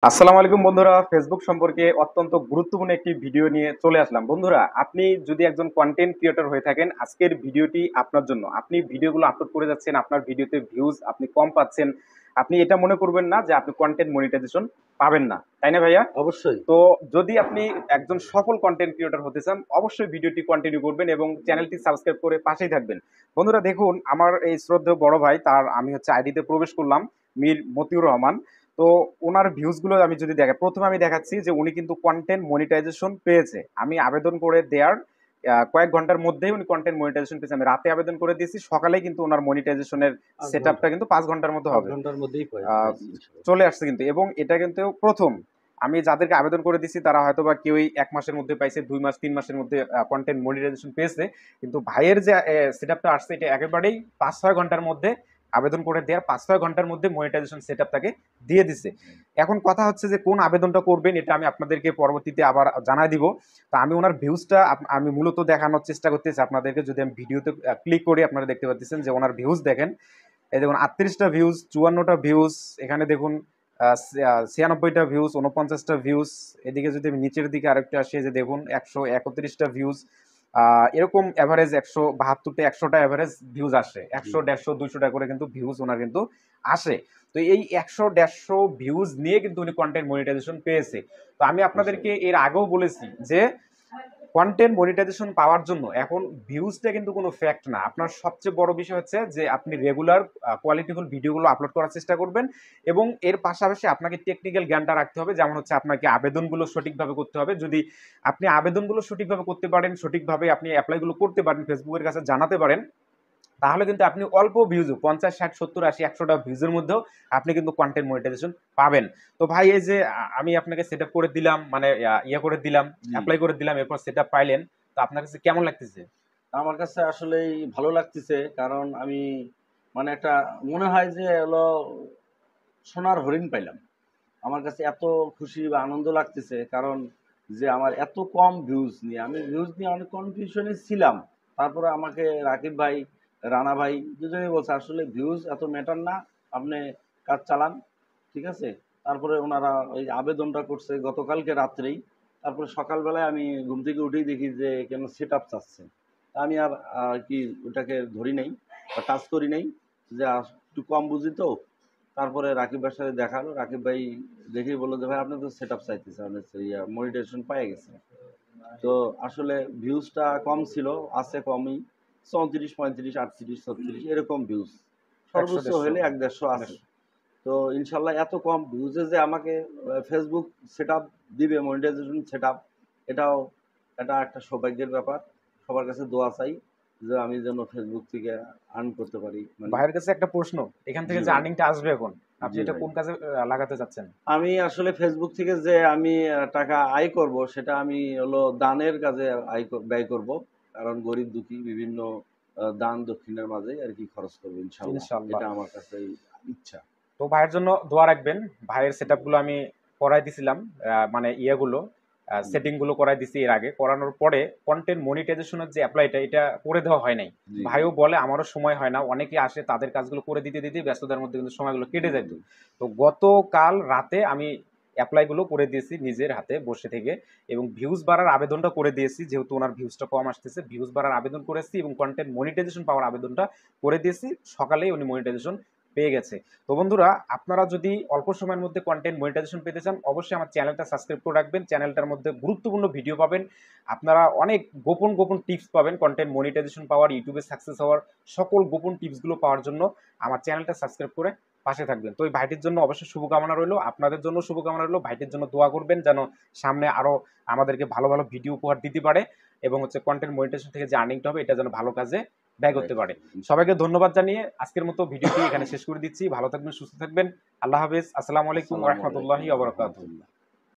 আসসালামু আলাইকুম বন্ধুরা, ফেসবুক সম্পর্কে অত্যন্ত গুরুত্বপূর্ণ একটি ভিডিও নিয়ে চলে আসলাম। বন্ধুরা, আপনি যদি একজন কন্টেন্ট ক্রিয়েটর হয়ে থাকেন, আজকের ভিডিওটি আপনার জন্য। আপনি ভিডিওগুলো আপলোড করে যাচ্ছেন, আপনার ভিডিওতে ভিউজ আপনি কম পাচ্ছেন, আপনি এটা মনে করবেন না যে আপনি কন্টেন্ট মনিটাইজেশন পাবেন না, তাই না ভাইয়া? অবশ্যই। তো যদি আপনি একজন সফল কন্টেন্ট ক্রিয়েটর হতে চান, অবশ্যই ভিডিওটি কন্টিনিউ করবেন এবং চ্যানেলটি সাবস্ক্রাইব করে পাশেই থাকবেন। বন্ধুরা দেখুন, আমার এই শ্রদ্ধেয় বড় ভাই, তার আমি হচ্ছে আইডিতে প্রবেশ করলাম, মীর মতিউর রহমান। তো ওনার ভিউজগুলো আমি যদি দেখাই, প্রথমে আমি দেখাচ্ছি যে উনি কিন্তু কন্টেন্ট মনিটাইজেশন পেয়েছে। আমি আবেদন করে দেওয়ার কয়েক ঘন্টার মধ্যেই উনি কন্টেন্ট মনিটাইজেশন পেয়েছে। আমি রাতে আবেদন করে দিয়েছি, সকালে কিন্তু ওনার মনিটাইজেশনের ৫ সেট ঘন্টা। আপটা কিন্তু ৫ ঘন্টার মধ্যে ৫ হবে। ঘন্টার মধ্যেই আহ, পাইছি ইনশাআল্লাহ। চলে আসছে কিন্তু, এবং এটা কিন্তু প্রথম। আমি যাদেরকে আবেদন করে দিচ্ছি তারা হয়তো বা কেউই ১ মাসের মধ্যে পাইছে, ২ মাস ৩ মাসের মধ্যে কন্টেন্ট মনিটাইজেশন পেয়েছে। কিন্তু ভাইয়ের যে সেট আপটা আসছে, এটা একেবারেই ৫-৬ ঘন্টার মধ্যে আবেদন করে দেওয়ার ৫-৬ ঘন্টার মধ্যে মনিটাইজেশন সেট আপ তাকে দিয়ে দিচ্ছে। এখন কথা হচ্ছে যে কোন আবেদনটা করবেন, এটা আমি আপনাদেরকে পরবর্তীতে আবার জানাই দিব। তো আমি ওনার ভিউজটা আমি মূলত দেখানোর চেষ্টা করতেছি আপনাদেরকে। যদি আমি ভিডিওতে ক্লিক করি, আপনারা দেখতে পাচ্ছেন যে ওনার ভিউজ দেখেন। এই দেখুন, ৩৮টা ভিউজ, ৫৪টা ভিউজ, এখানে দেখুন ৯৬টা ভিউজ, ৪৯টা ভিউজ। এদিকে যদি আমি নিচের দিকে আরেকটা আসি, যে দেখুন ১৩১টা ভিউজ। এরকম অ্যাভারেজ ১৭২, ১০০টা অ্যাভারেজ ভিউজ আসে, ১০০, ১৫০, ২০০টা করে কিন্তু ভিউজ ওনার কিন্তু আসে। তো এই ১০০, ১৫০ ভিউজ নিয়ে কিন্তু উনি কন্টেন্ট মনিটাইজেশন পেয়েছে। তো আমি আপনাদেরকে এর আগেও বলেছি যে কন্টেন্ট মনিটাইজেশন পাওয়ার জন্য এখন ভিউজটা কিন্তু কোনো ফ্যাক্ট না। আপনার সবচেয়ে বড় বিষয় হচ্ছে যে আপনি রেগুলার কোয়ালিটিফুল ভিডিওগুলো আপলোড করার চেষ্টা করবেন, এবং এর পাশাপাশি আপনাকে টেকনিক্যাল জ্ঞানটা রাখতে হবে। যেমন হচ্ছে আপনাকে আবেদনগুলো সঠিকভাবে করতে হবে। যদি আপনি আবেদনগুলো সঠিকভাবে করতে পারেন, সঠিকভাবে আপনি অ্যাপ্লাইগুলো করতে পারেন, ফেসবুকের কাছে জানাতে পারেন, তাহলে কিন্তু আপনি অল্প ভিউজও ৫০, ৬০, ৭০, ৮০, ১০০টা ভিউজের মধ্যেও আপনি কিন্তু কন্টেন্ট মনিটাইজেশন পাবেন। তো ভাই, এই যে আমি আপনাকে সেট আপ করে দিলাম, মানে ইয়ে করে দিলাম, জি। অ্যাপ্লাই করে দিলাম, এরপর সেট আপ পাইলেন। তো আপনার কাছে কেমন লাগতেছে? আমার কাছে আসলেই ভালো লাগতেছে। কারণ আমি মানে একটা মনে হয় যে হলো সোনার হরিণ পাইলাম। আমার কাছে এত খুশি বা আনন্দ লাগতেছে, কারণ যে আমার এত কম ভিউজ নিয়ে, আমি ভিউজ নিয়ে অনেক কনফিউশনে ছিলাম। তারপরে আমাকে রাকিব ভাই, রানা ভাই দুজনেই বলছে আসলে ভিউজ এত ম্যাটার না, আপনি কাজ চালান, ঠিক আছে? তারপরে ওনারা ওই আবেদনটা করছে গতকালকে রাত্রেই। তারপরে সকালবেলায় আমি ঘুম থেকে উঠেই দেখি যে কেন সেট আপ চাচ্ছে। আমি আর কি ওটাকে ধরি নাই বা কাজ করি নাই, যে একটু কম বুঝি তো। তারপরে রাকিব ভাইয়ের সাথে দেখা হলো। রাকিব ভাই দেখেই বললো যে ভাই আপনি তো সেট আপ চাইতেছেন, আপনি মনিটাইজেশন পেয়ে গেছেন। তো আসলে ভিউজটা কম ছিল, আছে কমই, ৩৪, ৩৫, ৩৮, ৩৬ এরকম ভিউজ, ১০০, সর্বোচ্চ ১৫০, হলে ১-১৫০ আছে। ১৫০। তো ইনশাল্লাহ এত কম ভিউজে যে আমাকে ফেসবুক সেট আপ দিবে, মনিটাইজেশন সেট আপ, এটাও এটা একটা সৌভাগ্যের ব্যাপার। সবার কাছে দোয়া চাই যে আমি যেন ফেসবুক থেকে আর্ন করতে পারি, মানে। ভাইয়ের কাছে একটা প্রশ্ন, এখান থেকে জি যে ভাই। আর্নিংটা আসবে এখন, আপনি জি এটা ভাই। কোন কাজে লাগাতে চাচ্ছেন? আমি আসলে ফেসবুক থেকে যে আমি টাকা আয় করব, সেটা আমি হলো দানের কাজে ব্যয় করব। কারণ গরিব দুঃখী বিভিন্ন দান দক্ষিণের মাঝে আর কি খরচ করবো ইনশাল্লাহ। ইনশাআল্লাহ। এটা আমার কাছে ইচ্ছা। তো ভাইয়ের জন্য দোয়া রাখবেন। ভাইয়ের সেটআপ গুলো আমি করাই দিছিলাম, মানে ইয়েগুলো, হুম। সেটিং গুলো করাই দিছি এর আগে। করানোর পরে কন্টেন্ট মনিটাইজেশনের যে অ্যাপ্লাইটা, এটা করে দেওয়া হয় নাই। জি, জি। ভাইও বলে আমারও সময় হয় না, অনেকে আসে, তাদের কাজগুলো করে দিতে দিতে ব্যস্ততার মধ্যে কিন্তু সময়গুলো কেটে হুম, যাইত। তো গতকাল রাতে আমি অ্যাপ্লাইগুলো করে দিয়েছি নিজের হাতে বসে থেকে, এবং ভিউজ বাড়ার আবেদনটা করে দিয়েছি, যেহেতু ওনার ভিউজটা কম আসতেছে। ভিউজ বাড়ার আবেদন করেছি এবং কন্টেন্ট মনিটাইজেশন পাওয়ার আবেদনটা করে দিয়েছি। সকালেই উনি মনিটাইজেশন পেয়ে গেছে। তো বন্ধুরা, আপনারা যদি অল্প সময়ের মধ্যে কন্টেন্ট মনিটাইজেশন পেতে চান, অবশ্যই আমার চ্যানেলটা সাবস্ক্রাইব করে রাখবেন। চ্যানেলটার মধ্যে গুরুত্বপূর্ণ ভিডিও পাবেন। আপনারা অনেক গোপন গোপন টিপস পাবেন কন্টেন্ট মনিটাইজেশন পাওয়ার, ইউটিউবে সাকসেস হওয়ার সকল গোপন টিপসগুলো পাওয়ার জন্য আমার চ্যানেলটা সাবস্ক্রাইব করে পাশে থাকবেন। তো এই ভাইটির জন্য অবশ্যই শুভকামনা রইলো, আপনাদের জন্য শুভকামনা রইলো। ভাইটির জন্য দোয়া করবেন যেন সামনে আরো আমাদেরকে ভালো ভালো ভিডিও উপহার দিতে পারে, এবং হচ্ছে কন্টেন্ট মনিটাইজেশন থেকে যে আর্নিংটা হবে, এটা যেন ভালো কাজে ব্যয় করতে পারে। সবাইকে ধন্যবাদ জানিয়ে আজকের মতো ভিডিওটি এখানে শেষ করে দিচ্ছি। ভালো থাকবেন, সুস্থ থাকবেন। আল্লাহ হাফেজ। আসসালামু আলাইকুম ওয়া আসসালামু রাহমাতুল্লাহি আলাইকুম ওয়া বারাকাতুহু। রহমতুল্লাহ।